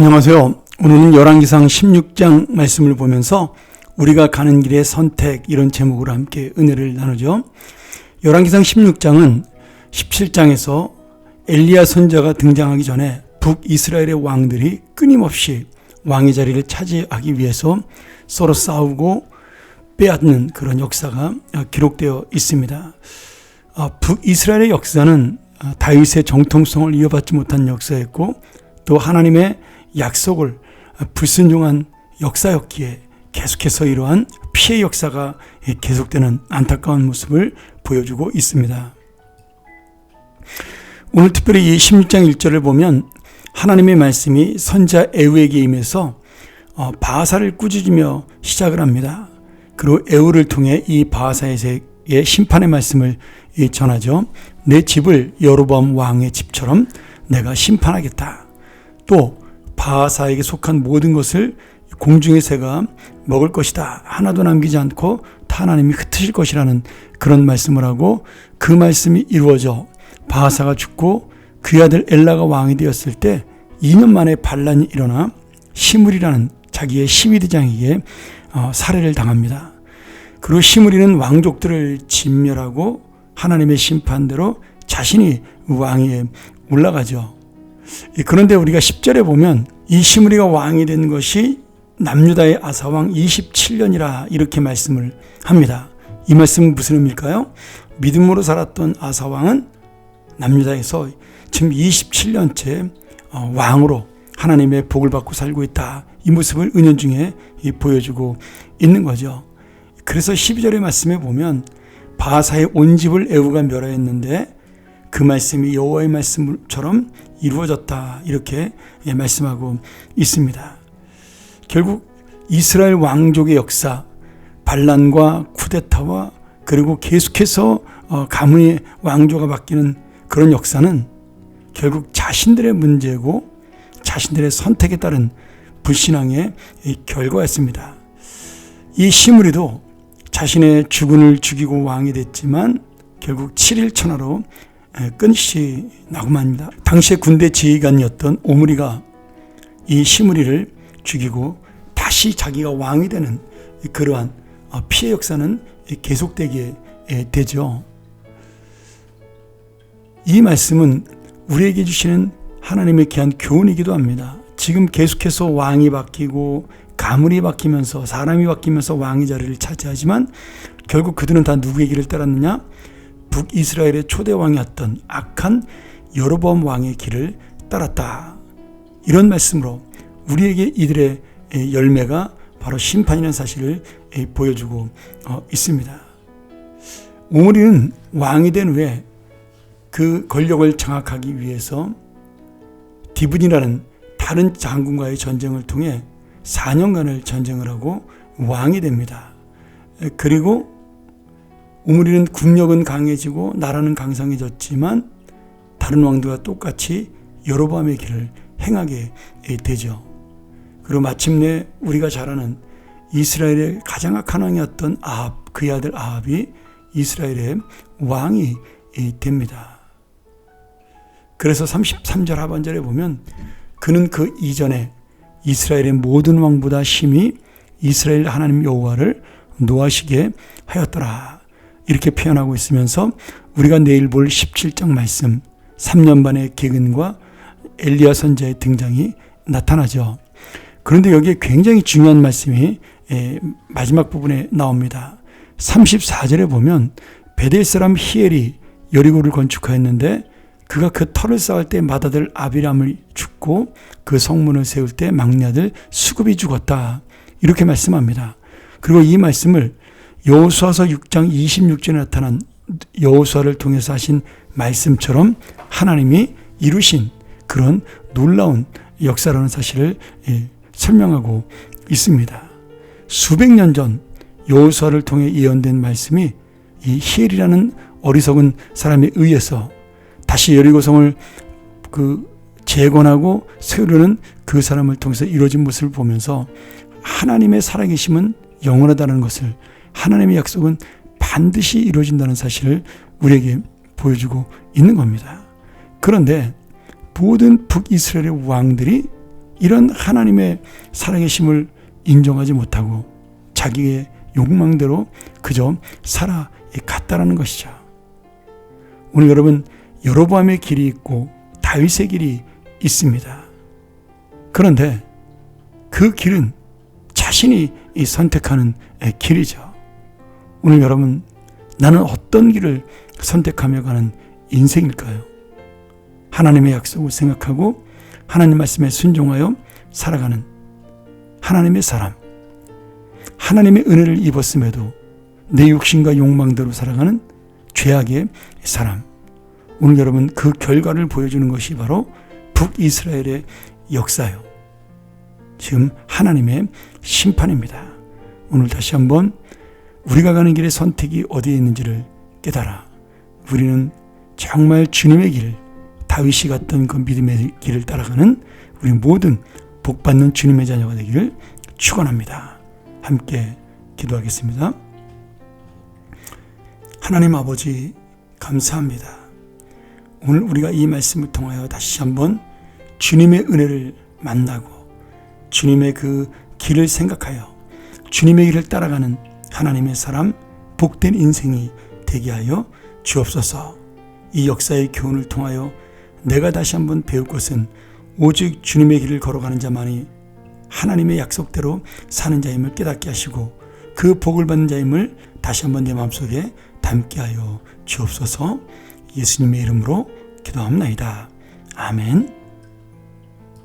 안녕하세요. 오늘은 열왕기상 16장 말씀을 보면서 우리가 가는 길의 선택, 이런 제목으로 함께 은혜를 나누죠. 열왕기상 16장은 17장에서 엘리야 선지자가 등장하기 전에 북이스라엘의 왕들이 끊임없이 왕의 자리를 차지하기 위해서 서로 싸우고 빼앗는 그런 역사가 기록되어 있습니다. 북이스라엘의 역사는 다윗의 정통성을 이어받지 못한 역사였고, 또 하나님의 약속을 불순종한 역사였기에 계속해서 이러한 피해 역사가 계속되는 안타까운 모습을 보여주고 있습니다. 오늘 특별히 이 16장 1절을 보면 하나님의 말씀이 선지자 에후에게 임해서 바하사를 꾸짖으며 시작을 합니다. 그리고 에후를 통해 이 바하사에게 심판의 말씀을 전하죠. 내 집을 여로보암 왕의 집처럼 내가 심판하겠다. 또 바하사에게 속한 모든 것을 공중의 새가 먹을 것이다. 하나도 남기지 않고 다 하나님이 흩으실 것이라는 그런 말씀을 하고, 그 말씀이 이루어져 바하사가 죽고 그의 아들 엘라가 왕이 되었을 때 2년 만에 반란이 일어나 시므리라는 자기의 12대장에게 살해를 당합니다. 그리고 시므리는 왕족들을 진멸하고 하나님의 심판대로 자신이 왕위에 올라가죠. 그런데 우리가 10절에 보면 이 시므리가 왕이 된 것이 남유다의 아사왕 27년이라 이렇게 말씀을 합니다. 이 말씀은 무슨 의미일까요? 믿음으로 살았던 아사왕은 남유다에서 지금 27년째 왕으로 하나님의 복을 받고 살고 있다. 이 모습을 은연중에 보여주고 있는 거죠. 그래서 12절의 말씀에 보면 바하사의 온 집을 에후가 멸하였는데 그 말씀이 여호와의 말씀처럼 이루어졌다. 이렇게 말씀하고 있습니다. 결국 이스라엘 왕족의 역사, 반란과 쿠데타와 그리고 계속해서 가문의 왕조가 바뀌는 그런 역사는 결국 자신들의 문제고 자신들의 선택에 따른 불신앙의 결과였습니다. 이 시므리도 자신의 주군을 죽이고 왕이 됐지만 결국 7일 천하로 끊임없이 낙마합니다. 당시의 군대 지휘관이었던 오므리가 이 시므리를 죽이고 다시 자기가 왕이 되는 그러한 피해 역사는 계속되게 되죠. 이 말씀은 우리에게 주시는 하나님의 귀한 교훈이기도 합니다. 지금 계속해서 왕이 바뀌고 가문이 바뀌면서 사람이 바뀌면서 왕의 자리를 차지하지만 결국 그들은 다 누구의 길을 따랐느냐? 북이스라엘의 초대 왕이었던 악한 여로보암 왕의 길을 따랐다. 이런 말씀으로 우리에게 이들의 열매가 바로 심판이라는 사실을 보여주고 있습니다. 오므리는 왕이 된 후에 그 권력을 장악하기 위해서 디분이라는 다른 장군과의 전쟁을 통해 4년간을 전쟁을 하고 왕이 됩니다. 그리고 오므리는 국력은 강해지고 나라는 강성해졌지만 다른 왕들과 똑같이 여로보암의 길을 행하게 되죠. 그리고 마침내 우리가 잘 아는 이스라엘의 가장 악한 왕이었던 아합, 그의 아들 아합이 이스라엘의 왕이 됩니다. 그래서 33절 하반절에 보면 그는 그 이전에 이스라엘의 모든 왕보다 심히 이스라엘 하나님 여호와를 노하시게 하였더라. 이렇게 표현하고 있으면서 우리가 내일 볼 17장 말씀 3년 반의 기근과 엘리야 선지자의 등장이 나타나죠. 그런데 여기에 굉장히 중요한 말씀이 마지막 부분에 나옵니다. 34절에 보면 베델 사람 히엘이 여리고를 건축하였는데 그가 그 터를 쌓을 때 맏아들 아비람을 죽고 그 성문을 세울 때 막내 아들 수굽이 죽었다. 이렇게 말씀합니다. 그리고 이 말씀을 여호수아서 6장 26절에 나타난 여호수아를 통해서 하신 말씀처럼 하나님이 이루신 그런 놀라운 역사라는 사실을 설명하고 있습니다. 수백 년 전 여호수아를 통해 예언된 말씀이 이 히엘이라는 어리석은 사람에 의해서 다시 여리고성을 재건하고 세우려는 그 사람을 통해서 이루어진 모습을 보면서 하나님의 살아계심은 영원하다는 것을, 하나님의 약속은 반드시 이루어진다는 사실을 우리에게 보여주고 있는 겁니다. 그런데 모든 북이스라엘의 왕들이 이런 하나님의 살아계심을 인정하지 못하고 자기의 욕망대로 그저 살아갔다라는 것이죠. 오늘 여러분, 여로보암의 길이 있고 다윗의 길이 있습니다. 그런데 그 길은 자신이 선택하는 길이죠. 오늘 여러분, 나는 어떤 길을 선택하며 가는 인생일까요? 하나님의 약속을 생각하고 하나님 말씀에 순종하여 살아가는 하나님의 사람, 하나님의 은혜를 입었음에도 내 욕심과 욕망대로 살아가는 죄악의 사람. 오늘 여러분, 그 결과를 보여주는 것이 바로 북이스라엘의 역사요. 지금 하나님의 심판입니다. 오늘 다시 한번 우리가 가는 길의 선택이 어디에 있는지를 깨달아 우리는 정말 주님의 길, 다윗이 갔던 그 믿음의 길을 따라가는 우리 모든 복받는 주님의 자녀가 되기를 축원합니다. 함께 기도하겠습니다. 하나님 아버지, 감사합니다. 오늘 우리가 이 말씀을 통하여 다시 한번 주님의 은혜를 만나고 주님의 그 길을 생각하여 주님의 길을 따라가는 하나님의 사람, 복된 인생이 되게 하여 주옵소서. 이 역사의 교훈을 통하여 내가 다시 한번 배울 것은 오직 주님의 길을 걸어가는 자만이 하나님의 약속대로 사는 자임을 깨닫게 하시고 그 복을 받는 자임을 다시 한번 내 마음속에 담게 하여 주옵소서. 예수님의 이름으로 기도합니다. 아멘.